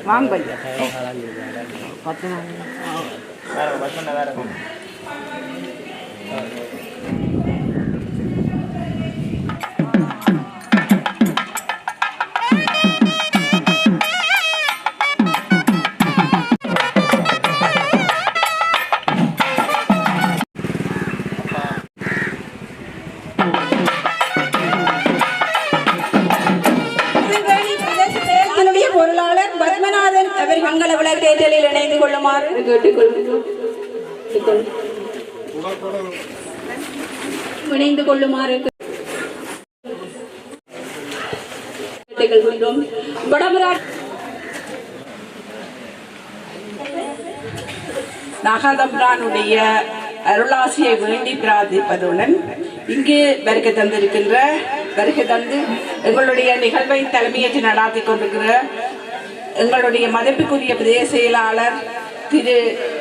வாங்க பொருளாளர் பத்மநாதன் அவர் மங்கள விளக்கேற்றலில் இணைந்து கொள்ளுமாறு நாகதம்பிரானுடைய அருளாசியை வேண்டி பிரார்த்திப்பதுடன் இங்கு வருகை தந்து எங்களுடைய நிகழ்வை தலைமையேற்று நடாத்தி கொண்டிருக்கிற எங்களுடைய மதிப்புக்குரிய பிரதேச செயலாளர் திரு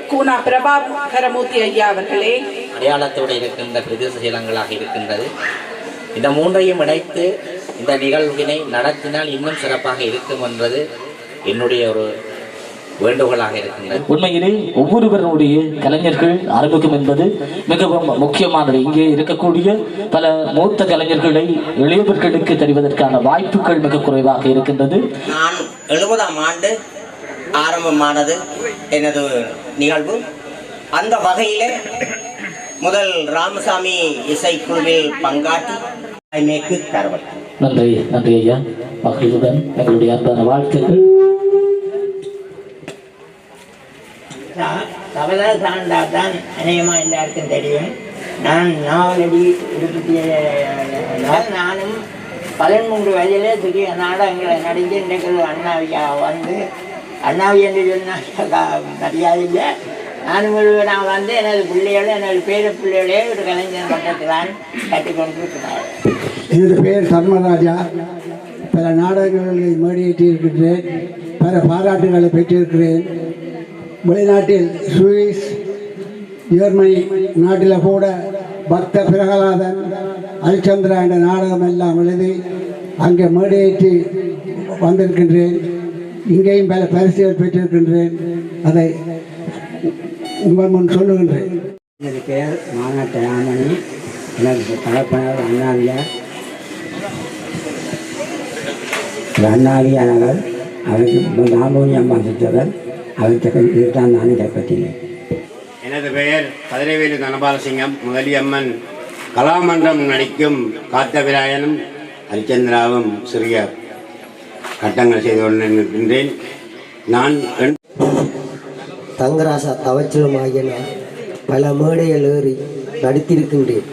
கூனா பிரபாகரமூர்த்தி ஐயா அவர்களே, அடையாளத்தோடு இருக்கின்ற பிரதேச செயலங்களாக இருக்கின்றது. இந்த மூன்றையும் இணைத்து இந்த நிகழ்வினை நடத்தினால் இன்னும் சிறப்பாக இருக்கும் என்பது என்னுடைய ஒரு வேண்டுகோளாக இருக்கின்றது. உண்மையிலே ஒவ்வொருவருடைய கலைஞர்கள் அறிமுகம் என்பது மிகவும் முக்கியமானது. இங்கே இருக்கக்கூடிய பல மூத்த கலைஞர்களை இளையவர்களுக்கு தெரிவதற்கான வாய்ப்புகள் மிக குறைவாக இருக்கின்றது. நான் 70ஆம் ஆண்டு ஆரம்பமானது எனது நிகழ்வு. அந்த வகையிலே முதல் ராமசாமி இசைக்குழுவில் பங்காற்றி தரப்பட்டேன். நன்றி நன்றி ஐயா. மக்களுடன் எங்களுடைய அன்பான வாழ்த்துக்கள். கவலை சார்ந்தால் தான் அநேகமாக எல்லாருக்கும் தெரியும். நான் நாவலடி நானும் 13 வயதிலே சிறிய நாடகங்களை நடித்து இன்றைக்கு அண்ணாவியா வந்து அண்ணாவி என்று சொன்னால் மரியாதையில் நானும் நான் வந்து எனது பிள்ளைகளே எனது பேர பிள்ளைகளே ஒரு கலைஞர் மட்டத்தில்தான் கற்றுக் கொண்டிருக்கிறார். எனது பெயர் தர்மராஜா. பல நாடகங்களில் மேடையேற்றிருக்கின்றேன். பல பாராட்டுகளை பெற்றிருக்கிறேன். வெளிநாட்டில் சுவிஸ், ஜெர்மனி நாட்டில் கூட பக்த பிரகலாதன், அரிச்சந்திரா என்ற நாடகம் எல்லாம் எழுதி அங்கே மேடையேற்றி வந்திருக்கின்றேன். இங்கேயும் பல பரிசுகள் பெற்றிருக்கின்றேன். அதை உங்கள் முன் சொல்லுகின்றேன். எனது பெயர் மாநாட்டு ராமணி. எனது தகப்பனர் அண்ணாவியார். அண்ணாவியானவர் அவருக்கு ராமோனி அம்மா சித்தவர். அவருக்கு தான் நானும் கைப்பற்றினேன். எனது பெயர் கதிரவேலு தனபாலசிங்கம். முதலியம்மன் கலாமன்றம் நடிக்கும் காத்தவிராயனும் ஹரிச்சந்திராவும் சிறிய கட்டங்கள் செய்து கொண்டிருக்கின்றேன். நான் தங்கராசா தவச்சலும் ஆகிய பல மேடைகள் ஏறி நடித்திருக்கின்றேன்.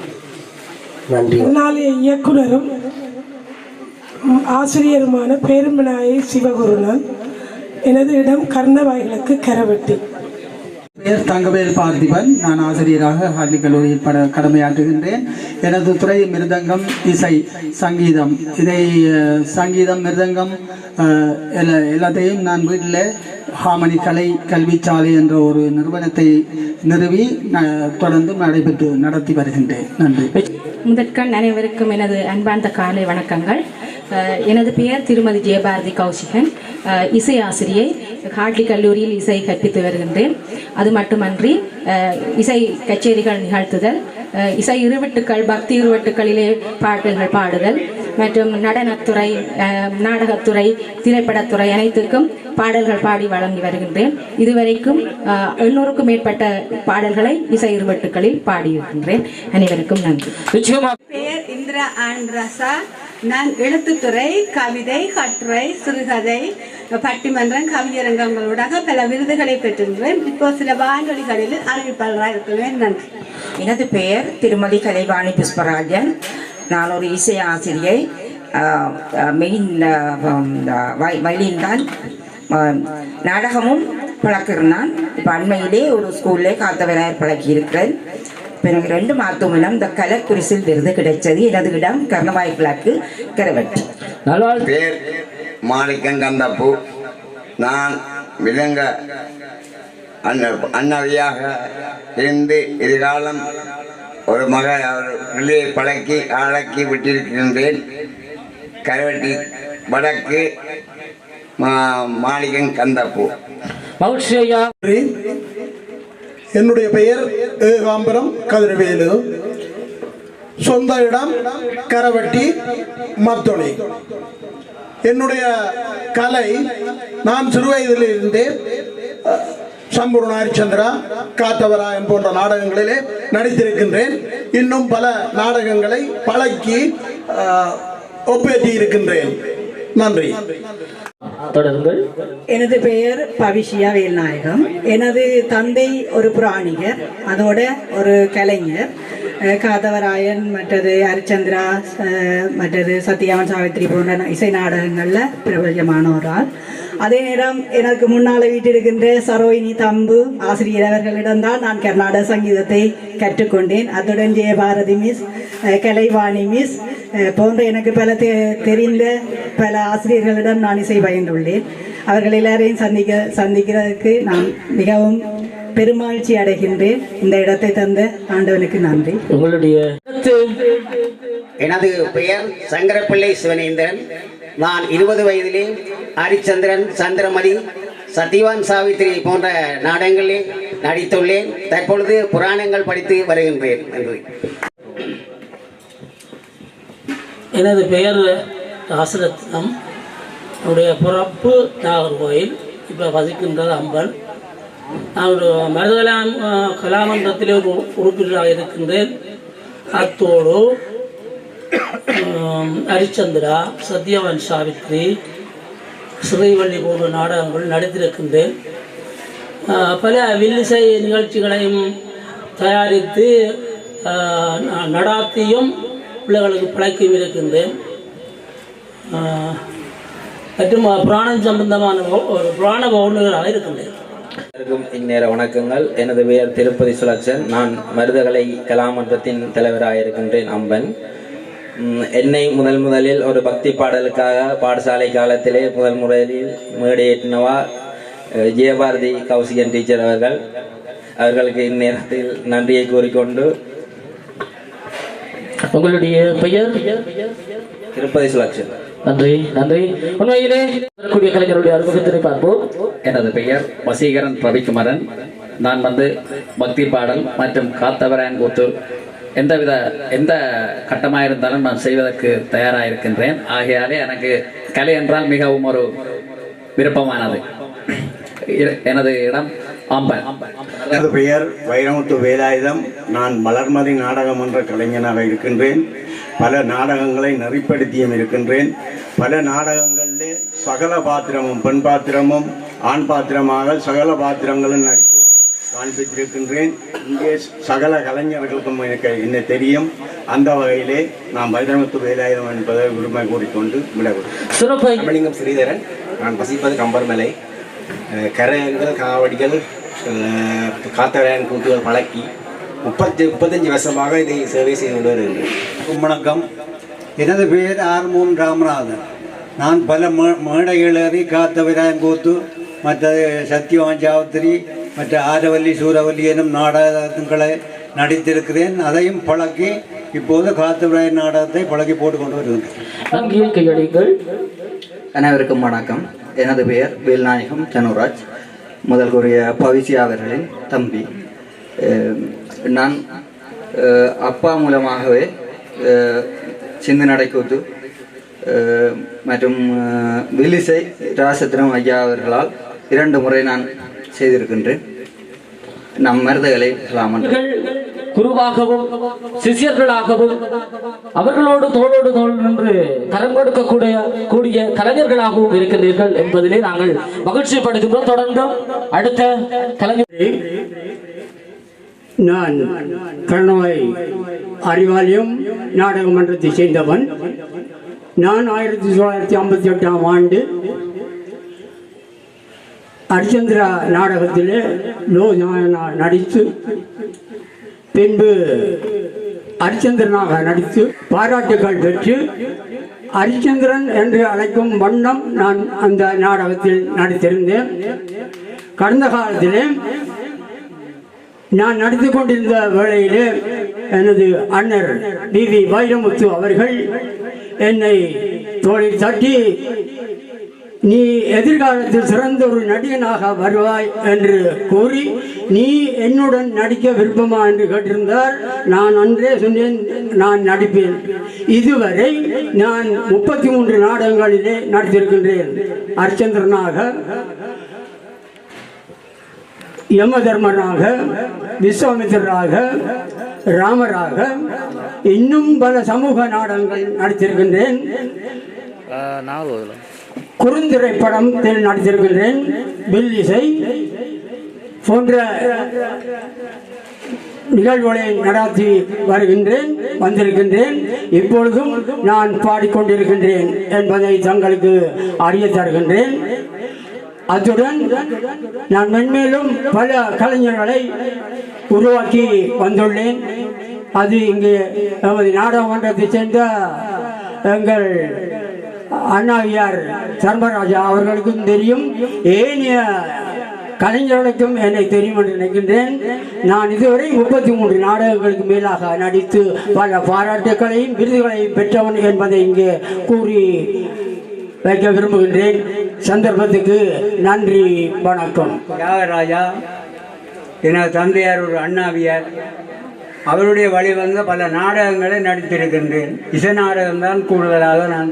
நன்றி. முன்னாளிய இயக்குனரும் ஆசிரியருமான பேருமநாயை சிவகுருநான். எனது இடம் கர்ணவாய்களுக்கு கரவெட்டி. பெயர் தங்கவேல் பார்த்திபன். நான் ஆசிரியராக ஹார்லி கல்லூரியில் கடமையாற்றுகின்றேன். எனது துறை மிருதங்கம், இசை, சங்கீதம். இதை சங்கீதம், மிருதங்கம் எல்லாத்தையும் நான் வீட்டில் ஹாமணி கலை கல்விச்சாலை என்ற ஒரு நிறுவனத்தை நிறுவி தொடர்ந்து நடத்தி வருகின்றேன். நன்றி. முதற்கண் அனைவருக்கும் எனது அன்பார்ந்த காலை வணக்கங்கள். எனது பெயர் திருமதி ஜெயபாரதி கௌசிகன். இசை ஆசிரியை, ஹார்ட்லி கல்லூரியில் இசை கற்பித்து வருகின்றேன். அது மட்டுமன்றி இசை கச்சேரிகள் நிகழ்த்துதல், இசை இருவட்டுக்கள், பக்தி இருவட்டுக்களிலே பாடல்கள் பாடுதல் மற்றும் நடனத்துறை, நாடகத்துறை, திரைப்படத்துறை அனைத்துக்கும் பாடல்கள் பாடி வழங்கி வருகின்றேன். இதுவரைக்கும் 800க்கும் மேற்பட்ட பாடல்களை இசை இருவட்டுக்களில் பாடியிருக்கின்றேன். அனைவருக்கும் நன்றி. பெயர் இந்திரா ஆண்ட்ரசா. நான் எழுத்துத்துறை, கவிதை, கட்டுரை, சிறுகதை, பட்டிமன்றம், கவியரங்கங்களூடாக பல விருதுகளை பெற்றிருக்கிறேன். இப்போ சில வானொலிகளில் அறிவிப்பாளராக இருக்கிறேன். நன்றி. எனது பெயர் திருமதி கலைவாணி புஷ்பராஜன். நான் ஒரு இசை ஆசிரியை. வயலின்தான், நாடகமும் பழக்கிறேன். இப்போ அண்மையிலே ஒரு ஸ்கூல்லே காத்தவராயர் பழக்கி இருக்கிறேன். பிறகு 2 மாதம் இந்த கலைக்குரிசில் விருது கிடைச்சது. எனது இடம் கர்ணவாய் கிழக்கு கரவெட்டி. பேர் மாணிக்கம் கந்தப்பு. நான் விலங்க அன்னவியாக இருந்து எதிர்காலம் ஒரு பிள்ளையை பழக்கி அடக்கி விட்டிருக்கின்றேன். கரவட்டி வடக்கு மாளிகன் கந்தப்பூ. என்னுடைய பெயர் ஏகாம்பரம் கதிரவேலு. சொந்த இடம் கரவட்டி மத்தொணி. என்னுடைய கலை, நான் சிறுவயதிலிருந்தே சம்பூர்ண ஹரிச்சந்திரா, காத்தவராயன் போன்ற நாடகங்களிலே நடித்திருக்கின்றேன். இன்னும் பல நாடகங்களை பழக்கி ஒப்பேற்றி இருக்கின்றேன். நன்றி. தொடருங்கள். எனது பெயர் பவிஷியா வேல்நாயகம். எனது தந்தை ஒரு புராணிகர், அதோட ஒரு கலைஞர். காதவராயன், மற்றது ஹரிச்சந்திரா, மற்றது சத்யாவன் சாவித்திரி போன்ற இசை நாடகங்களில் பிரபலமான ஒரு ஆள். அதே நேரம் எனக்கு முன்னால் வீட்டிருக்கின்ற சரோயினி தம்பு ஆசிரியர் அவர்களிடம்தான் நான் கர்நாடக சங்கீதத்தை கற்றுக்கொண்டேன். அத்துடன் ஜெயபாரதி மிஸ், கலைவாணி மிஸ் போன்ற எனக்கு பல தெரிந்த பல ஆசிரியர்களிடம் நான் இசை பயின்றுள்ளேன். அவர்கள் எல்லாரையும் சந்திக்கிறதுக்கு நான் மிகவும் பெருமகிழ்ச்சி அடைகின்றேன். இந்த இடத்தை தந்த ஆண்டவனுக்கு நன்றி. உங்களுடைய எனது பெயர் சங்கரப்பிள்ளை சிவனேந்திரன். நான் 20 வயதிலே ஹரிச்சந்திரன், சந்திரமதி, சத்யவான் சாவித்திரி போன்ற நாடகங்களில் நடித்துள்ளேன். தற்பொழுது புராணங்கள் படித்து வருகின்றேன். நன்றி. எனது பெயர் ராசரத்னம். என்னுடைய பிறப்பு நாகர்கோயில், இப்போ வசிக்கின்றது அம்பன். நான் ஒரு மருதகலாம் கலாமன்றத்திலே ஒரு உறுப்பினராக இருக்கின்றேன். அத்தோடு ஹரிச்சந்திரா, சத்யவான் சாவித்ரி, ஸ்ரீவள்ளி போன்ற நாடகங்கள் நடித்திருக்கின்றேன். பல வில்லிசை நிகழ்ச்சிகளையும் தயாரித்து நடாத்தியும் பிள்ளைகளுக்கு பழக்கியும் இருக்கின்றேன். மற்றும் புராணம் சம்பந்தமான ஒரு புராண பௌர்ணர்களாக இருக்கின்றேன். இந்நேர வணக்கங்கள். எனது பெயர் திருப்பதி சுலக்ஷன். நான் மருதகலை கலாமன்றத்தின் தலைவராக இருக்கின்றேன் அம்பன். என்னை முதலில் ஒரு பக்தி பாடலுக்காக பாடசாலை காலத்திலே முதலில் மேடையேற்றினவா ஜெயபாரதி கௌசிகன் டீச்சர் அவர்களுக்கு இந்நேரத்தில் நன்றியை கூறிக்கொண்டு. உங்களுடைய பெயர்? திருப்பதி சுலக்ஷன். நன்றி. நன்றி. உண்மையிலே வரக்கூடிய கலைஞருடைய அறிமுகத்தினை பார்ப்போம். எனது பெயர் வசீகரன் ரவிக்குமரன். நான் பக்தி பாடல் மற்றும் காத்தவராயன் கூத்து எந்த கட்டமாக இருந்தாலும் நான் செய்வதற்கு தயாராக இருக்கின்றேன். ஆகையாலே எனக்கு கலை என்றால் மிகவும் ஒரு விருப்பமானது. எனது இடம் ஆம்பன். எனது பெயர் வைரமுத்து வேலாயுதம். நான் மலர்மதி நாடகம் என்ற கலைஞனாக இருக்கின்றேன். பல நாடகங்களை நெறிப்படுத்தியும் இருக்கின்றேன். பல நாடகங்களிலே சகல பாத்திரமும், பெண் பாத்திரமும் ஆண் பாத்திரமாக சகல பாத்திரங்களும் நடித்து காண்பித்திருக்கின்றேன். இங்கே சகல கலைஞர்களுக்கும் என்ன தெரியும். அந்த வகையிலே நான் வைரமுத்து வேலாயுதம் என்பதை உரிமை கூறிக்கொண்டு விடவில்லை. ஸ்ரீதரன். நான் வசிப்பது கம்பர்மலை. கரையங்கள், காவடிகள், காத்தவராயன் கூட்டுகள் பழக்கி 35 வருஷமாக இதை சேவை செய்து கொண்டு வருகின்றேன். வணக்கம். எனது பெயர் ஆர்மூன் ராமநாதன். நான் பல மேடைகளேறி காத்தவராயன் கூத்து, மற்றது சத்யவான் சாவித்திரி, மற்ற ஆரவல்லி சூரவல்லி எனும் நாடகங்களை நடித்திருக்கிறேன். அதையும் பழக்கி இப்போது காத்தவராயன் நாடகத்தை பழக்கி போட்டு கொண்டு வருகின்றேன். அனைவருக்கும் வணக்கம். எனது பெயர் வேல்நாயகம் தனுராஜ். முதல் கூறிய பவிசியா அவர்களின் தம்பி. நான் அப்பா மூலமாகவே சிந்து நடைக்கூத்து மற்றும் வில்லிசை ராசத்திரம் ஐயா அவர்களால் 2 முறை நான் செய்திருக்கின்றேன். நம் மருதகலை கலாமன்றம் குருவாகவும் சிஷியர்களாகவும் அவர்களோடு தோளோடு தோள் நின்று கரம் கொடுக்கக்கூடிய கலைஞர்களாகவும் இருக்கின்றீர்கள் என்பதிலே நாங்கள் மகிழ்ச்சிப்படுகின்றோம். தொடர்ந்து அடுத்த கலைஞர். நான் கருணாய் அறிவாலயம் நாடக மன்றத்தை சேர்ந்தவன். நான் 1958ஆம் ஆண்டு ஹரிச்சந்திரா நாடகத்திலே நடித்து, பின்பு ஹரிச்சந்திரனாக நடித்து பாராட்டுகள் பெற்று ஹரிச்சந்திரன் என்று அழைக்கும் வண்ணம் நான் அந்த நாடகத்தில் நடித்திருந்தேன். கடந்த காலத்திலே நான் நடித்து கொண்டிருந்த வேளையிலே எனது அண்ணர் வி வைரமுத்து அவர்கள் என்னை தோளில் தட்டி, நீ எதிர்காலத்தில் சிறந்த ஒரு நடிகனாக வருவாய் என்று கூறி, நீ என்னுடன் நடிக்க விருப்பமா என்று கேட்டிருந்தார். நான் அன்றே சொன்னேன், நான் நடிப்பேன். இதுவரை நான் 33 நாடகங்களிலே நடித்திருக்கின்றேன். அரிச்சந்திரனாக, யமதர்மனாக, விஸ்வாமித்திரராக, ராமராக, இன்னும் பல சமூக நாடகங்கள் நடித்திருக்கின்றேன். குறுந்திரைப்படத்தில் நடித்திருக்கின்றேன். வில்லிசை போன்ற நிகழ்வுகளை நடாத்தி வந்திருக்கின்றேன். இப்பொழுதும் நான் பாடிக்கொண்டிருக்கின்றேன் என்பதை தங்களுக்கு அறிய தருகின்றேன். அத்துடன் நான் மென்மேலும் பல கலைஞர்களை உருவாக்கி வந்துள்ளேன். அது இங்கே நமது நாடக மன்றத்தைச் சேர்ந்த எங்கள் அண்ணாவியார் தர்மராஜா அவர்களுக்கும் தெரியும், ஏனைய கலைஞர்களுக்கும் என்னை தெரியும் என்று நினைக்கின்றேன். நான் இதுவரை 33 நாடகங்களுக்கு மேலாக நடித்து பல பாராட்டுகளையும் விருதுகளையும் பெற்றவன் என்பதை இங்கே கூறி வைக்க விரும்புகின்றேன். சந்தர்ப்பத்துக்கு நன்றி, வணக்கம். தியாகராஜா எனது தந்தையார் ஒரு அண்ணாவியார், அவருடைய வழி வந்த பல நாடகங்களை நடித்திருக்கின்றேன். இசை நாடகம்தான் கூடுதலாக நான்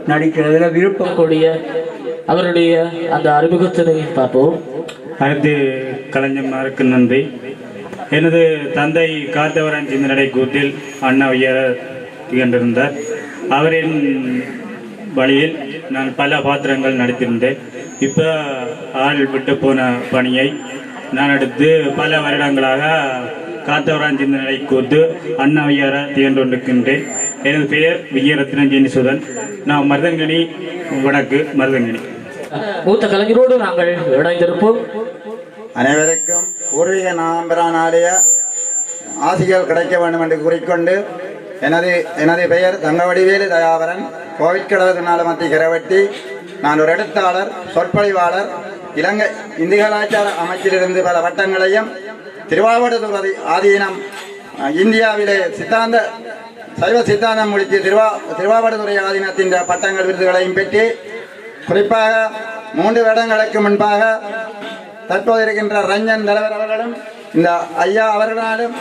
நடிக்கிறதுல விருப்பக்கூடிய அவருடைய அந்த அறிமுகத்தினை பார்ப்போம். அடுத்து கலைஞர்மாருக்கு நன்றி. எனது தந்தை காத்தவரான் சிந்தனை கூட்டில் அண்ணா ஐயர் திகழ்ந்திருந்தார். அவரின் வழியில் நான் பல பாத்திரங்கள் நடித்திருந்தேன். இப்போ ஆள் விட்டு போன பணியை நான் எடுத்து பல வருடங்களாக காத்தவரான் சிந்தனை கூத்து அண்ணா ஐயரை திகழ்ந்து கொண்டிருக்கின்றேன். எனது பெயர் விஜயரத்னம் ஜெனிசுதன். நான் மருதங்கனி, வடக்கு மருதங்கனி. மூத்த கலைஞரோடு நாங்கள் இணைந்திருப்போம். அனைவருக்கும் பூர்வீக நாம்பரான் ஆலய ஆசிகள் கிடைக்க வேண்டும் என்று கூறிக்கொண்டு, எனது பெயர் தங்கவடிவேலு தயாவரன், கோவிட்கடவு நாளமத்தி கரவட்டி. நான் ஒரு எழுத்தாளர், சொற்பொழிவாளர். இலங்கை இந்திய கலாச்சார அமைச்சிலிருந்து பல பட்டங்களையும், திருவாவடுதுறை ஆதீனம் இந்தியாவிலே சைவ சித்தாந்தம் முடித்து திருவாவடுதுறை ஆதீனத்தின் பட்டங்கள் விருதுகளையும் பெற்று, குறிப்பாக 3 வருடங்களுக்கு முன்பாக தற்போது இருக்கின்ற ரஞ்சன் தலைவர் அவர்களும் இந்த ஐயா அவர்களாலும்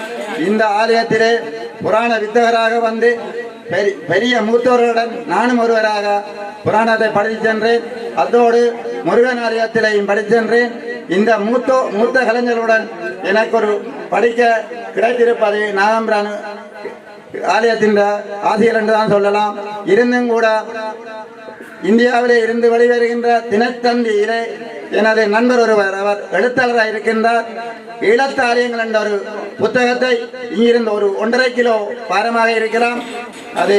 இந்த ஆலயத்திலே புராண வித்தகராக வந்து பெரிய மூத்தவர்களுடன் நானும் ஒருவராக புராணத்தை படித்து சென்றேன். அதோடு முருகன் ஆலயத்திலையும் படித்து சென்றேன். இந்த மூத்த கலைஞர்களுடன் எனக்கு ஒரு படிக்க கிடைத்திருப்பது நாகம்பிரான் ஆலயத்தின் ஆசிரியர் என்று தான் சொல்லலாம். இருந்தும் கூட இந்தியாவிலே இருந்து வெளிவருகின்ற தினத்தந்தியிலே எனது நண்பர் ஒருவர், அவர் எழுத்தாளராக இருக்கின்றார். ஈழத்து ஆலயங்கள் என்ற ஒரு புத்தகத்தை இங்கிருந்து ஒரு 1.5 கிலோ பாரமாக இருக்கலாம். அது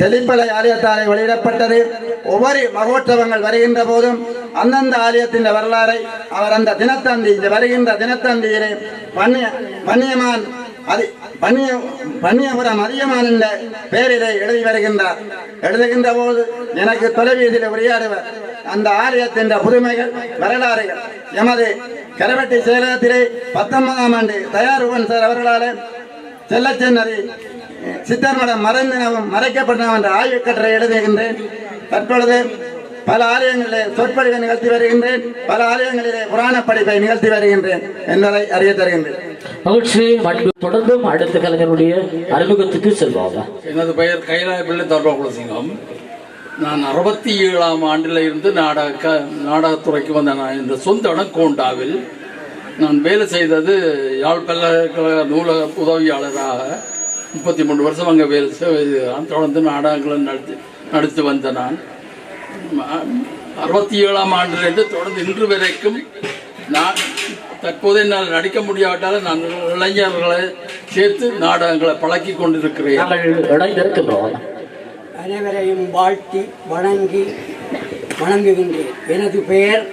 தெளிப்பலை ஆலயத்தாலே வெளியிடப்பட்டது. ஒவ்வொரு மகோற்சவங்கள் வருகின்ற போதும் அந்தந்த ஆலயத்தின் வரலாறை அவர் அந்த தினத்தந்தி, வருகின்ற தினத்தந்தியிலே பன்னியமான் பன்னியபுரம் அதிகமான என்ற பெயரிலே எழுதி வருகின்றார். எழுதுகின்ற போது எனக்கு தொலைபேசியில் உரையாடுவர் அந்த ஆலயத்தின் புதுமைகள், வரலாறுகள். எமது கரவட்டி செயலகத்திலே 19ஆம் ஆண்டு தயாருவன் சார் அவர்களால் செல்லச்சென்னதி சித்தர்மடம் மறைக்கப்பட்டன என்ற ஆய்வுக் கட்டுரை எழுதுகின்றேன். தற்பொழுது பல ஆலயங்களிலே சொற்பொழிவை நிகழ்த்தி வருகின்றேன். பல ஆலயங்களிலே புராண படிப்பை நிகழ்த்தி வருகின்றேன் என்பதை அறிய தருகின்றேன். மகிழ்ச்சி. தொடர்ந்தும் அடுத்த கலைஞருடைய அறிமுகத்துக்கு செல்வாங்க. எனது பெயர் கைலாய பிள்ளை தர்மகுலசிங்கம். நான் 67ஆம் ஆண்டில் இருந்து நாடகத்துறைக்கு வந்த நான் இந்த சொந்த இடம் கோண்டாவில் நான் வேலை செய்தது யாழ் பல்கலைக்கழக நூலக உதவியாளராக 33 வருஷம் அங்கே வேலை செய்தான். தொடர்ந்து நாடகங்களை நடித்து வந்த நான் 67ஆம் ஆண்டிலிருந்து தொடர்ந்து இன்று வரைக்கும் நான் தற்போது என்னால் நடிக்க முடியாவிட்டாலும் நான் இளைஞர்களை சேர்த்து நாடகங்களை பழக்கி கொண்டிருக்கிறேன். அனைவரையும் வாழ்த்தி வணங்குகின்றேன். எனது பெயர்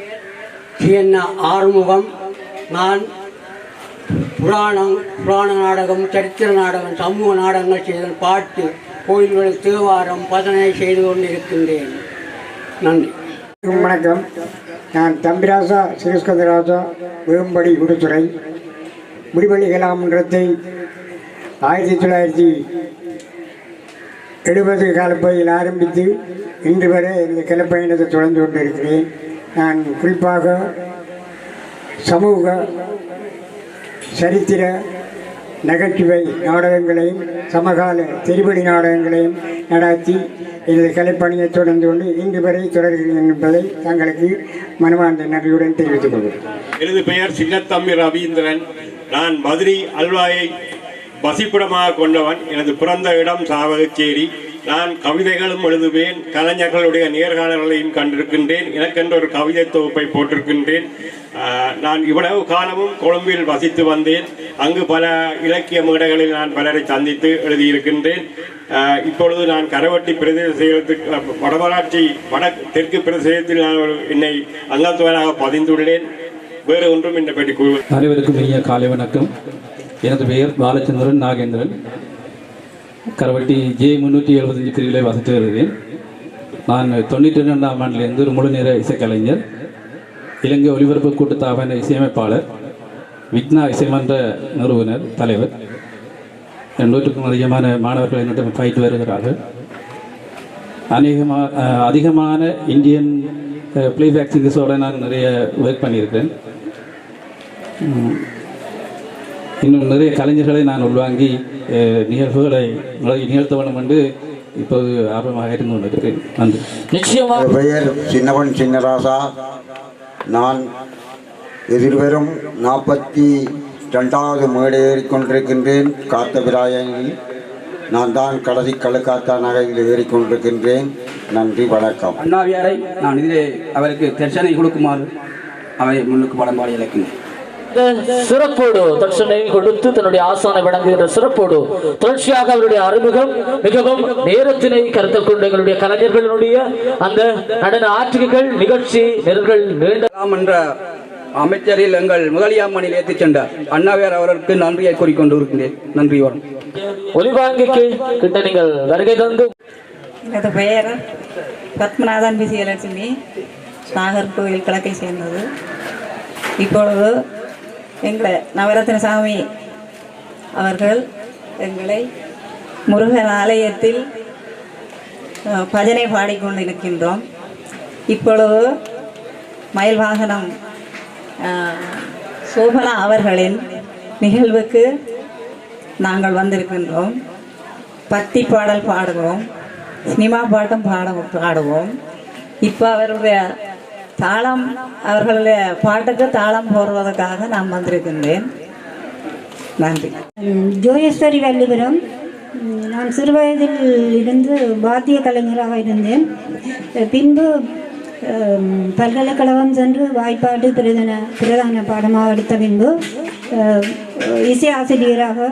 ஆறுமுகம். நான் புராண நாடகம், சரித்திர நாடகம், சமூக நாடகங்கள் செய்த பாட்டு, கோயில்களில் தேவாரம், பஜனை செய்து கொண்டிருக்கின்றேன். நன்றி. வணக்கம். நான் தம்பிராசா சிறுஸ்கந்தராஜா வேம்படி குருத்துறை. முடிவள்ளி கலாமன்றத்தை 1970 காலப்பகுதியில் ஆரம்பித்து இன்று வரை இந்த கலைப்பயணத்தை தொடர்ந்து கொண்டிருக்கிறேன். நான் குறிப்பாக சமூக சரித்திர நகைச்சுவை நாடகங்களையும் சமகால தெரிவழி நாடகங்களையும் நடாத்தி எனது கலைப்பணியை தொடர்ந்து கொண்டு இன்று வரை தொடர்கிறேன் என்பதை தங்களுக்கு மனமார்ந்த நன்றியுடன் தெரிவித்துக் கொள்கிறேன். எனது பெயர் சின்னத்தம்பி ரவீந்திரன். நான் மதுரை அல்வாயை வசிப்பிடமாக கொண்டவன். எனது பிறந்த இடம் சாவகச்சேரி. நான் கவிதைகளும் எழுதுவேன். கலைஞர்களுடைய நேர்காணல்களையும் கண்டிருக்கின்றேன். எனக்கென்று ஒரு கவிதை தொகுப்பை போட்டிருக்கின்றேன். நான் இவ்வளவு காலமும் கொழும்பில் வசித்து வந்தேன். அங்கு பல இலக்கிய மேடைகளில் நான் பலரை சந்தித்து எழுதியிருக்கின்றேன். இப்பொழுது நான் கரவட்டி பிரதேசத்துக்கு வடமராட்சி தெற்கு பிரதேசத்தில் நான் என்னை அங்கத்துவராக பதிந்துள்ளேன். வேறு ஒன்றும் என்னை பற்றி கூறுவது. அனைவருக்கும் இனிய காலை வணக்கம். எனது பெயர் பாலச்சந்திரன் நாகேந்திரன். கரவட்டி J375 பிரிவில் வசித்து வருகிறேன். நான் 92ஆம் ஆண்டிலிருந்து ஒரு முழு நேர இசைக்கலைஞர், இலங்கை ஒலிபரப்பு கூட்டுத்தாபன இசையமைப்பாளர், விக்னா இசைமன்ற நிறுவனர், தலைவர். 200க்கும் அதிகமான மாணவர்கள் என்னிடம் பயிற்று வருகிறார்கள். அதிகமான இந்தியன் பிளேபேக் சிங்கர்ஸோடு நான் நிறைய ஒர்க் பண்ணியிருக்கிறேன். இன்னும் நிறைய கலைஞர்களை நான் உள்வாங்கி நிகழ்வுகளை நிகழ்த்த வேண்டும் என்று இப்போது ஆர்வமாக இருந்து கொண்டிருக்கிறேன். நன்றி. நிச்சயமாக. பெயர் சின்னவன் சின்னராசா. நான் எதிர்வரும் 42வது மேடை ஏறிக்கொண்டிருக்கின்றேன். காத்தபிராயனில் நான் தான் கடைசி கழுக்காத்தா நகையில் ஏறிக்கொண்டிருக்கின்றேன். நன்றி, வணக்கம். அண்ணாவியாரை நான் இதிலே அவருக்கு தர்சனை கொடுக்குமாறு அவை முன்னுக்கு படம்பாடி இழக்கின்றேன். சிறப்போடு தட்சணை கொடுத்து தன்னுடைய ஆசானை வழங்குகின்ற சிறப்போடு தொடர்ச்சியாக அவருடைய அறிமுகம் மிகவும் நேரத்தினை கருத்தில் கொண்டு எங்களுடைய கலைஞர்களுடைய அந்த நடன ஆற்றுகைகள் நிகழ்ச்சி நெருங்கள் வேண்டாம் என்ற அமைச்சரில் எங்கள் முதலியாமணியில் ஏற்றிச் சென்றார் அண்ணாவியார் அவருக்கு நன்றியை கூறிக்கொண்டு இருக்கின்றேன். நன்றி. வரும் ஒலிவாங்கிக்கு கிட்ட நீங்கள் வருகை தந்து. எனது பெயர் பத்மநாதன் விஜயலட்சுமி. நாகர்கோவில் கிழக்கை சேர்ந்தது. இப்பொழுது எங்களை நவரத்ன சாமி அவர்கள் எங்களை முருகன் ஆலயத்தில் பஜனை பாடிக்கொண்டிருக்கின்றோம். இப்பொழுது மயில் வாகனம் சோபனா அவர்களின் நிகழ்வுக்கு நாங்கள் வந்திருக்கின்றோம். பக்தி பாடல் பாடுவோம், சினிமா பாட்டும் பாடுவோம். இப்போ அவருடைய தாளம், அவர்களுடைய பாட்டுக்கு தாளம் போடுவதற்காக நான் வந்திருக்கின்றேன். நன்றி. ஜோயஸ்வரி வள்ளிபுரம். நான் சிறுவயதில் இருந்து வாத்திய கலைஞராக இருந்தேன். பின்பு பல்கலைக்கழகம் சென்று வாய்ப்பாட்டு பிரதான பாடமாக எடுத்த பின்பு இசை ஆசிரியராக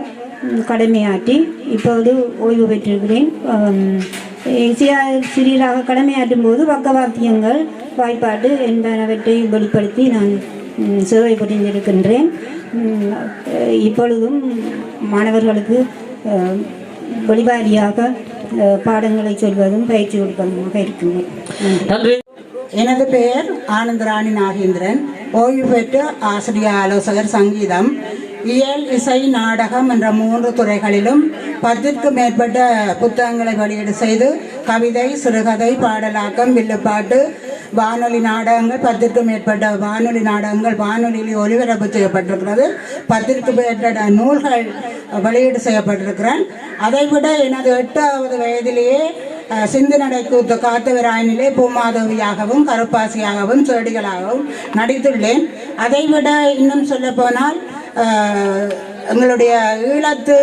கடமையாற்றி இப்போது ஓய்வு பெற்றிருக்கிறேன். இசை ஆசிரியராக கடமையாற்றும் போது பக்கவாத்தியங்கள், வாய்ப்பாட்டு என்பனவற்றை வெளிப்படுத்தி நான் சேவை புரிந்திருக்கின்றேன். இப்பொழுதும் மாணவர்களுக்கு வெளிவாரியாக பாடங்களை சொல்வதும் பயிற்சி கொடுப்பதுமாக இருக்கின்றேன். எனது பெயர் ஆனந்தராணி நாகேந்திரன். ஓய்வு பெற்ற ஆசிரியர் ஆலோசகர், சங்கீதம், இயல், இசை, நாடகம் என்ற 3 துறைகளிலும் 10க்கும் மேற்பட்ட புத்தகங்களை வெளியீடு செய்து கவிதை, சிறுகதை, பாடலாக்கம், வில்லுப்பாட்டு, வானொலி நாடகங்கள், 10க்கும் மேற்பட்ட வானொலி நாடகங்கள் வானொலியில் ஒலிபரப்பு செய்யப்பட்டிருக்கிறது. 10க்கும் மேற்பட்ட நூல்கள் வெளியீடு செய்யப்பட்டிருக்கிறேன். அதைவிட எனது 8வது வயதிலேயே சிந்து நடை கூத்து காத்தவராயனிலே பூமாதவியாகவும் கருப்பாசியாகவும் செடிகளாகவும் நடித்துள்ளேன். அதைவிட இன்னும் சொல்ல போனால் எங்களுடைய ஈழத்து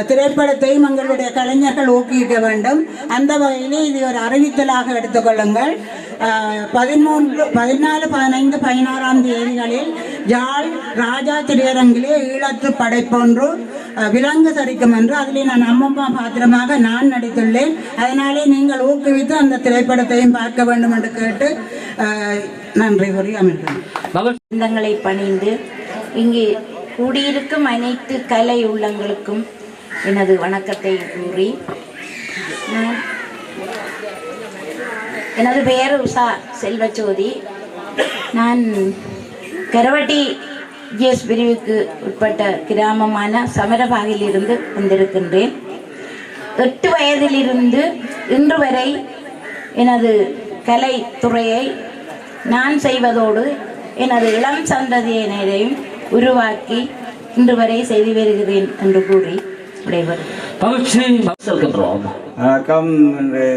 திரைப்படத்தையும் எங்களுடைய கலைஞர்கள் ஊக்குவிக்க வேண்டும். அந்த வகையிலே இது ஒரு அறிவித்தலாக எடுத்துக்கொள்ளுங்கள். 13, 14, 15, 16ஆம் தேதிகளில் யாழ் ராஜா திரையரங்கிலே ஈழத்து படைப்பொன்று விலங்கு சரிக்கும் என்று அதிலே நான் அம்மம்மா பாத்திரமாக நான் நடித்துள்ளேன். அதனாலே நீங்கள் ஊக்குவித்து அந்த திரைப்படத்தையும் பார்க்க வேண்டும் என்று கேட்டு நன்றி கூறி அமர்கிறேன். சொந்தங்களை பணிந்து இங்கே கூடியிருக்கும் அனைத்து கலை உள்ளங்களுக்கும் எனது வணக்கத்தை கூறி, எனது பெயர் உஷா செல்வச்சோதி. நான் கரவட்டி ஜிஎஸ் பிரிவுக்கு உட்பட்ட கிராமமான சமரபாகிலிருந்து வந்திருக்கின்றேன். 8 வயதிலிருந்து இன்று வரை எனது கலைத்துறையை நான் செய்வதோடு எனது இளம் சந்ததியினரையும் உருவாக்கி இன்று வரை செய்து வருகிறேன் என்று கூறி வணக்கம். இன்று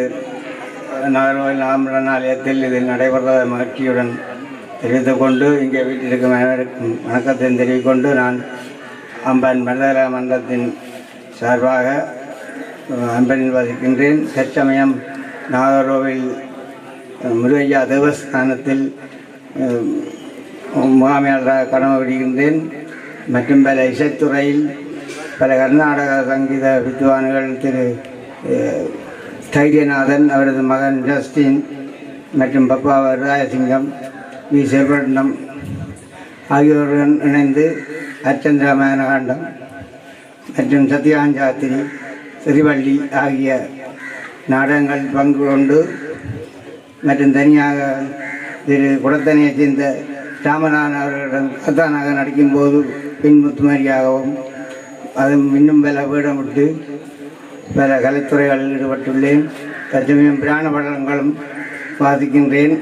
நாகர்கோவில் ஆம்பளன் ஆலயத்தில் இது நடைபெற மகிழ்ச்சியுடன் தெரிவித்துக் கொண்டு இங்கே வீட்டிற்கும் அனைவருக்கும் வணக்கத்தை தெரிவித்துக் கொண்டு நான் அம்பன் மண்டல மன்றத்தின் சார்பாக அம்பனில் வசிக்கின்றேன். தற்சமயம் நாகர்கோவில் முருகையா தேவஸ்தானத்தில் முகாமையாளராக கடமைப்படுகின்றேன். மற்றும் பல இசைத்துறையில் பல கர்நாடக சங்கீத வித்வான்கள் திரு தைரியநாதன், அவரது மகன் ஜஸ்டின் மற்றும் பப்பா ராயசிங்கம், வி செல்வரட்னம் ஆகியோருடன் இணைந்து அச்சந்திர மேனகாண்டம் மற்றும் சத்யாஞ்சாத்திரி, சிறிவள்ளி ஆகிய நாடகங்கள் பங்கு கொண்டு மற்றும் தனியாக திரு குடத்தனையைச் சேர்ந்த ராமநாதன் அவர்களிடம் கதானாக நடிக்கும்போது பின்முத்துமாரியாகவும் அதுவும் இன்னும் பல வேடமிட்டு பல கலைத்துறைகளில் ஈடுபட்டுள்ளேன். தற்சமயம் பிராண படங்களும் வாசிக்கின்றேன்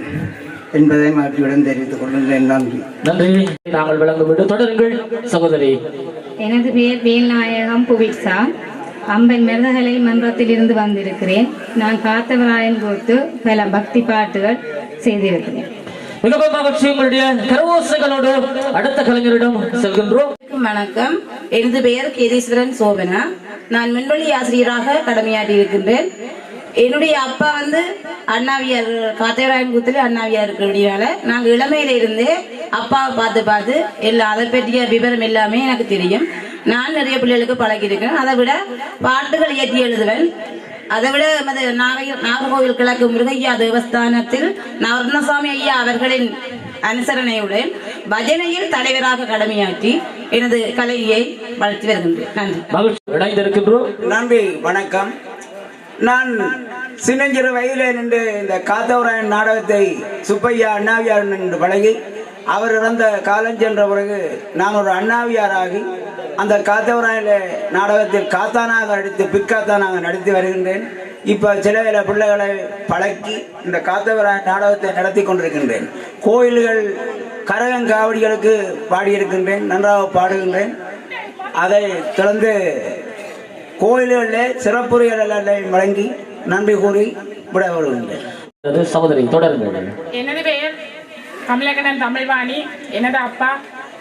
என்பதை மகிழ்ச்சியுடன் தெரிவித்துக் கொள்கின்றேன். நன்றி. நன்றி. நாங்கள் விளங்குவிட்டு தொடருங்கள் சகோதரி. எனது பெயர் வேல்நாயகம் புவிக்ஸா. அம்பன் மிருதகலை மன்றத்தில் இருந்து வந்திருக்கிறேன். நான் காத்தவராயன் கூத்து பல பக்தி பாட்டுகள் செய்திருக்கிறேன். மிகவும் மகிழ்ச்சி. உங்களுடைய கரவோசைகளோடு அடுத்த கலைஞரிடம் செல்கின்றோம். வணக்கம். எனது பெயர் கேதீஸ்வரன் சோபனா. நான் மின்வெளி ஆசிரியராக கடமையாற்றி இருக்கின்றேன். என்னுடைய அப்பா அண்ணாவியார் காத்தவராயன் கூத்துல அண்ணாவியார் இருக்கிறபடியால நாங்கள் இளமையில இருந்தே அப்பாவை பார்த்து எல்லாம் அதை பற்றிய விவரம் எல்லாமே எனக்கு தெரியும். நான் நிறைய பிள்ளைகளுக்கு பழகியிருக்கேன். அதை விட பாட்டுகள் இயற்றி எழுதுவேன். அதை விட நாகர்கோவில் கிழக்கு முருகையா தேவஸ்தானத்தில் நவரத்னசாமி ஐயா அவர்களின் அனுசரணையுடன் பஜனையில் தலைவராக கடமையாற்றி எனது கலையை வளர்த்து வருகின்றேன். நன்றி. நன்றி. வணக்கம். நான் சின்னஞ்சிறு வயதிலே நின்று இந்த காத்தவராயன் நாடகத்தை சுப்பையா அண்ணாவியார் நின்று பழகி அவர் இறந்த காலம் சென்ற பிறகு நான் ஒரு அண்ணாவியாராகி அந்த காத்தவராயன் நாடகத்தில் காத்தானாக நடித்து பிற்காத்தானாக நடித்து வருகின்றேன். இப்போ சில பிள்ளைகளை பழக்கி இந்த காத்தவராயன் நாடகத்தை நடத்தி கொண்டிருக்கின்றேன். கோயில்கள் கரகங்காவடிகளுக்கு பாடியிருக்கின்றேன், நன்றாக பாடுகின்றேன். அதை தொடர்ந்து கோயில்களில் சிறப்புரைகளை வழங்கி நன்றி கூறி விட வருகின்றேன். சகோதரி தொடருங்கள். எனது பெயர் கமலகண்ணன் தமிழ்வாணி. எனது அப்பா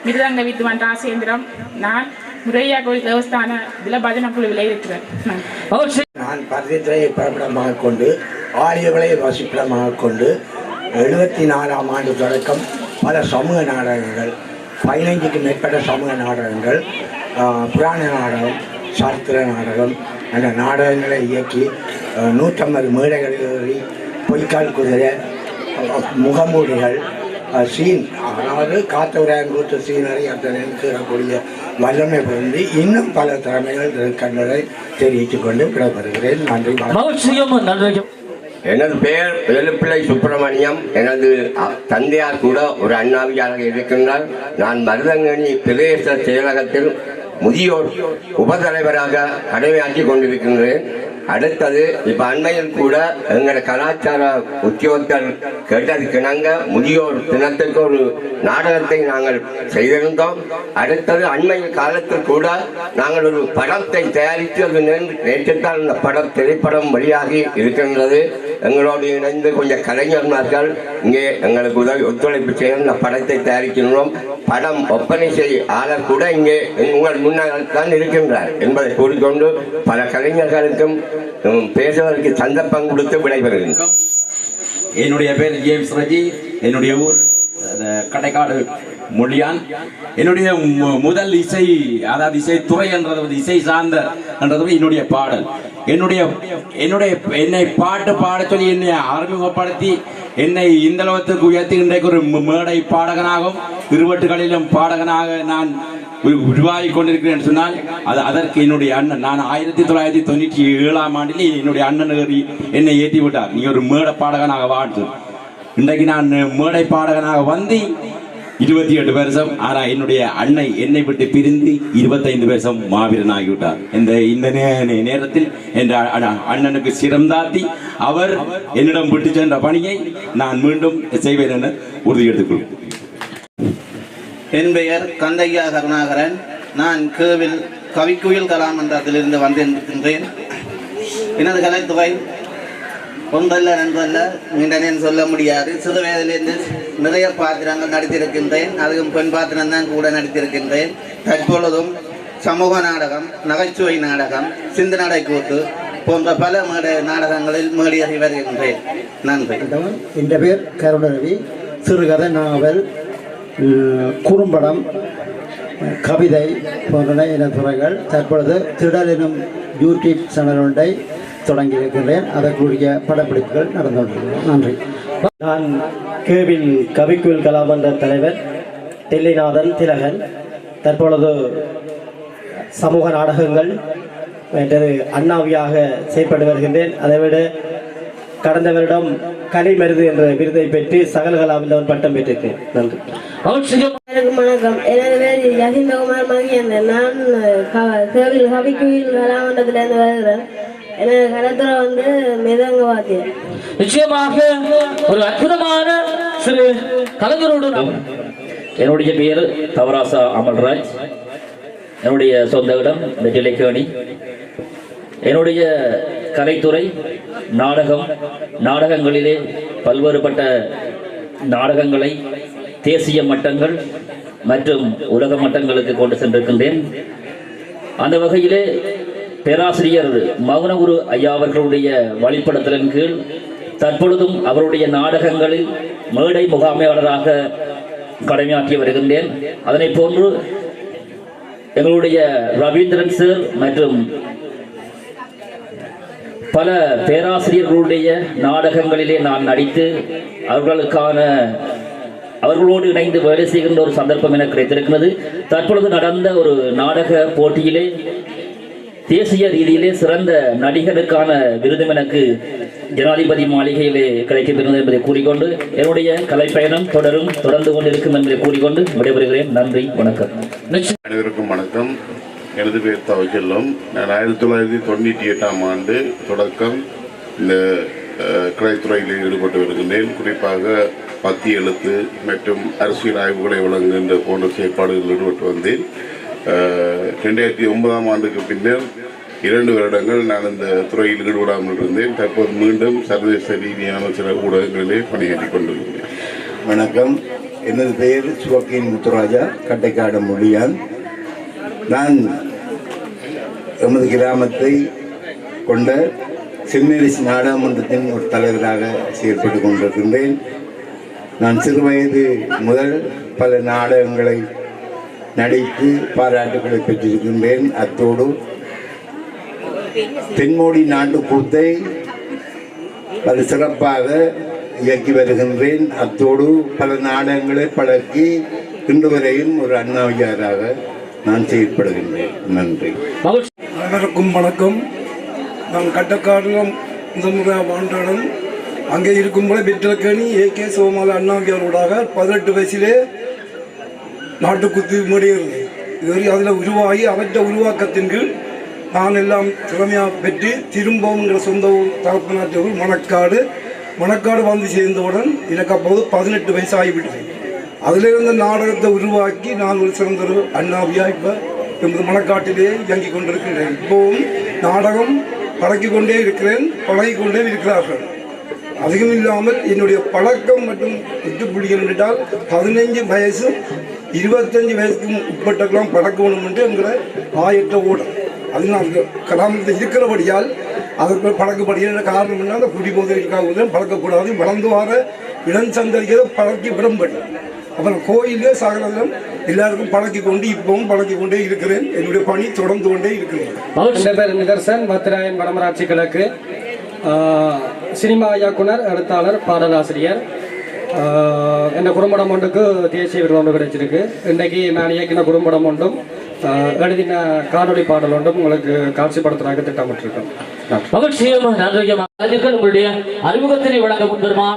மிருதங்க வித்வான் ராசேந்திரம். நான் முருகையா கோயில் தேவஸ்தான பஜன குழுவில் இருக்கிறேன். நான் பரதத்துறையை பிறப்பிடமாக கொண்டு ஆலயங்களை வசிப்பிடமாக கொண்டு 74ஆம் ஆண்டு தொடக்கம் பல சமூக நாடகங்கள் 15க்கு மேற்பட்ட சமூக நாடகங்கள், புராண நாடகம், சாஸ்திர நாடகம், அந்த நாடகங்களை இயக்கி 150 மேடைகள் ஏறி பொய்க்கால் குதிரை, முகமூடிகள், சீன், அதாவது காத்தவராயன் கூத்து சீனரை அத்தனை கூறக்கூடிய வல்லமை பொருந்தி இன்னும் பல திறமைகள் கண்களை தெரிவித்துக் கொண்டு விடைபெறுகிறேன். நன்றி. எனது பெயர் வேலுப்பிள்ளை சுப்பிரமணியம். எனது தந்தையார் கூட ஒரு அண்ணாவியாராக இருக்கின்றார். நான் மருதங்கனி பிரதேச செயலகத்தில் முதியோர் உபதலைவராக கடமையாற்றி கொண்டிருக்கின்றேன். அடுத்தது இப்ப அண்மையில் கூட எங்களோட கலாச்சார உத்தியோகத்தர் கேட்டதுக்கிணங்க முதியோர் தினத்துக்கு ஒரு நாடகத்தை நாங்கள் செய்திருந்தோம். அடுத்தது அண்மையில் காலத்தில் கூட நாங்கள் ஒரு படத்தை தயாரித்து அது நேற்றுத்தான் அந்த திரைப்படம் வெளியாகி இருக்கின்றது. எங்களோடு இணைந்து கொஞ்சம் கலைஞர்மார்கள் இங்கே எங்களுக்கு ஒத்துழைப்பு செய்ய இந்த படத்தை தயாரிக்கின்றோம். படம் ஒப்பனை ஆளர் கூட இங்கே உங்கள் முன்னால் தான் இருக்கின்றார் என்பதை கூறிக்கொண்டு பல கலைஞர்களுக்கும் பேசுவதற்கு சந்தர்ப்பம் கொடுத்து விடைபெறுகின்றோம். என்னுடைய பேர் ஜேம்ஸ் ரஜி. என்னுடைய ஊர் கடைக்காடு மொழியான். என்னுடைய முதல் இசை, அதாவது இசைத்துறை என்றது இசை சார்ந்த என்றது என்னுடைய பாடல். என்னை பாட்டு பாட சொல்லி என்னை அறிமுகப்படுத்தி என்னை இந்த லோகத்துக்கு உயர்த்தி இன்றைக்கு ஒரு மேடை பாடகனாகவும் இருவட்டுகளிலும் பாடகனாக நான் உருவாகி கொண்டிருக்கிறேன் சொன்னால் அதற்கு என்னுடைய அண்ணன், நான் 1997ஆம் ஆண்டில் என்னுடைய அண்ணன் என்னை ஏற்றி விட்டார். நீ ஒரு மேடை பாடகனாக வாழ்த்து. இன்றைக்கு நான் மேடை பாடகனாக வந்து 28 வருஷம். ஆனால் என்னுடைய அன்னை என்னை விட்டு பிரிந்து 25 வருஷம் மாவீரன் ஆகிவிட்டார். இந்த நேரத்தில் என் அண்ணனுக்கு சிரம்தாத்தி அவர் என்னிடம் விட்டு சென்ற பணியை நான் மீண்டும் செய்வேன் என உறுதி எடுத்துக்கொள்கிறேன். என் பெயர் கந்தையா கருணாகரன். நான் கேவில் கவிக்குயில் கலாமன்றத்திலிருந்து வந்திருக்கின்றேன். எனது கலைத்துறை ஒன்றல்ல நன்றல்ல நீண்டனேன்னு சொல்ல முடியாது. சிறு வயதிலிருந்து நிறைய பாத்திரங்கள் நடித்திருக்கின்றேன். அதுவும் பெண் பாத்திரம் தான் கூட நடித்திருக்கின்றேன். தற்பொழுதும் சமூக நாடகம், நகைச்சுவை நாடகம், சிந்தநடை கூத்து போன்ற பல நாடகங்களில் மேடையாகி வருகின்றேன். நன்றி. என் பேர் கருணரவி. சிறுகதை, நாவல், குறும்படம், கவிதை போன்ற எனது துறைகள். தற்பொழுது திடல் எனும் யூடியூப் சேனல் ஒன்றை தொடங்கியிருக்கின்றேன். அதற்குரிய படப்பிடிப்புகள் நடந்து கொண்டிருக்கிறேன். நன்றி. நான் கேவில் கவிக்குயில் கலாமன்ற தலைவர் தில்லைநாதன் திலகன். தற்பொழுது சமூக நாடகங்கள் மற்றது அண்ணாவியாக செயற்பட்டு வருகின்றேன். அதைவிட கடந்த வருடம் கலைமருது என்ற விருதை பெற்று சகல கலாவின் பட்டம் பெற்றிருக்கேன். நன்றி. வணக்கம். எனது பேர் யசீந்தகுமார் மகியந்தன். நான் கேவில் கவிக்குயில் கலாமன்றத்திலிருந்து வருகிறேன். எனது கலைத்துறை மிதங்க வாத்தியம். நிச்சயமாக ஒரு அற்புதமான சிறு கலைஞரோடு என்னுடைய பெயர் தவராசா அமல்ராஜ். என்னுடைய சொந்த இடம் வெற்றிலைக்கேணி. என்னுடைய கலைத்துறை நாடகம். நாடகங்களிலே பல்வேறுபட்ட நாடகங்களை தேசிய மட்டங்கள் மற்றும் உலக மட்டங்களுக்கு கொண்டு சென்றிருக்கின்றேன். அந்த வகையிலே பேராசிரியர் மௌனகுரு ஐயா அவர்களுடைய வழிபடுத்தலின் கீழ் தற்பொழுதும் அவருடைய நாடகங்களில் மேடை முகாமையாளராக கடமையாற்றி வருகின்றேன். அதனை போன்று எங்களுடைய ரவீந்திரன் சார் மற்றும் பல பேராசிரியர்களுடைய நாடகங்களிலே நான் நடித்து அவர்களோடு இணைந்து வேலை செய்கின்ற ஒரு சந்தர்ப்பம் எனக்கு கிடைத்திருக்கிறது. தற்பொழுது நடந்த ஒரு நாடக போட்டியிலே தேசிய ரீதியிலே சிறந்த நடிகருக்கான விருதும் எனக்கு ஜனாதிபதி மாளிகையிலே கிடைக்கப்பெறுகிறது என்பதை கூறிக்கொண்டு என்னுடைய கலைப்பயணம் தொடர்ந்து கொண்டிருக்கும் என்பதை கூறிக்கொண்டு விடைபெறுகிறேன். நன்றி, வணக்கம். அனைவருக்கும் வணக்கம். எனது பேர் தவச்செல்லம். நான் 1998ஆம் ஆண்டு தொடக்கம் இந்த கலைத்துறையில் ஈடுபட்டு வருகின்றேன். குறிப்பாக பத்தி எழுத்து மற்றும் அரசியல் ஆய்வுகளை வழங்குகின்ற போன்ற செயற்பாடுகளில் ஈடுபட்டு வந்தேன். 2009ஆம் ஆண்டுக்கு பின்னர் 2 வருடங்கள் நான் இந்த துறையில் ஈடுபடாமல் இருந்தேன். தற்போது மீண்டும் சர்வதேச ரீதியான சில ஊடகங்களிலே பணியாற்றி கொண்டிருக்கிறேன். வணக்கம். எனது பெயர் சுவக்கீன் முத்துராஜா, கட்டைக்காடு மொழியான். நான் எமது கிராமத்தை கொண்ட செம்மேரிஸ் நாடாளுமன்றத்தின் ஒரு தலைவராக செயல்பட்டு கொண்டிருக்கின்றேன். நான் சிறு வயது முதல் பல நாடகங்களை நடித்து பாராட்டுகளை பெற்றிருக்கின்றேன். அத்தோடு தென்மோடி நாட்டு கூத்தை அது சிறப்பாக இயக்கி வருகின்றேன். அத்தோடு பல நாடகங்களை பழக்கி இன்று வரையும் ஒரு அண்ணாவியாராக நான் செயல்படுகின்றேன். நன்றி. அனைவருக்கும் வணக்கம். நான் கட்டக்காடுலம் முதன்முறை வாழ்ந்தடன். அங்கே இருக்கும்போது வெற்றிலக்கேணி ஏகே சோமால அண்ணாவியாரோடாக 18 வயசிலே நாட்டுக்குத்து மேடையிருந்தேன். இதுவரை அதில் உருவாகி அவற்றை உருவாக்கத்தின் கீழ் நான் எல்லாம் திறமையாக பெற்று திரும்பவுங்கிற சொந்த ஊர் தகப்பு நாட்டு ஊர் மணக்காடு வந்து சேர்ந்தவுடன் எனக்கு அப்போது 18 வயசு ஆகிவிட்டது. அதிலிருந்து நாடகத்தை உருவாக்கி நான் ஒரு சிறந்த ஒரு அண்ணாவியா இப்போ எமது மணக்காட்டிலே இயங்கி கொண்டிருக்கிறேன். இப்போவும் நாடகம் பழக்கிக்கொண்டே இருக்கிறேன், பழகிக்கொண்டே இருக்கிறார்கள். அதிகம் இல்லாமல் என்னுடைய பழக்கம் மற்றும் எட்டுப்புள்ளிகள் என்றால் 15 வயசு 25 வயசுக்கும் உட்பட்டெல்லாம் பழக்கணும் என்று என்கிற ஆயற்ற ஓடம். அது நான் கிராமத்தில் இருக்கிறபடியால் அதற்கு பழக்கப்படுகிற காரணம் என்ன, அந்த குடிபோதைக்காக பழக்கக்கூடாது. வளர்ந்து வர இளஞ்சந்தரிகளை பழக்கி விடம்படி அப்புறம் கோயிலே சகலம் எல்லாருக்கும் பழக்கி கொண்டு இப்பவும் பழக்கி கொண்டே இருக்கிறேன். என்னுடைய பணி தொடர்ந்து கொண்டே இருக்கிறேன். என் பேர் நிதர்சன், மத்திராயன் வடமராட்சி கிழக்கு. சினிமா இயக்குனர், எழுத்தாளர், பாடலாசிரியர். என் குறும்படம் ஒன்றுக்கு தேசிய விருது ஒன்று கிடைச்சிருக்கு. இன்றைக்கு நான் இயக்கின குறும்படம் ஒன்றும் எழுதின காணொலி பாடல் ஒன்றும் உங்களுக்கு காட்சிப்படுத்துறதுக்கு திட்டமிட்டிருக்கோம். மகிழ்ச்சியும் நன்றியும் உங்களுடைய அறிமுகத்தினை வழங்க முன்வருமா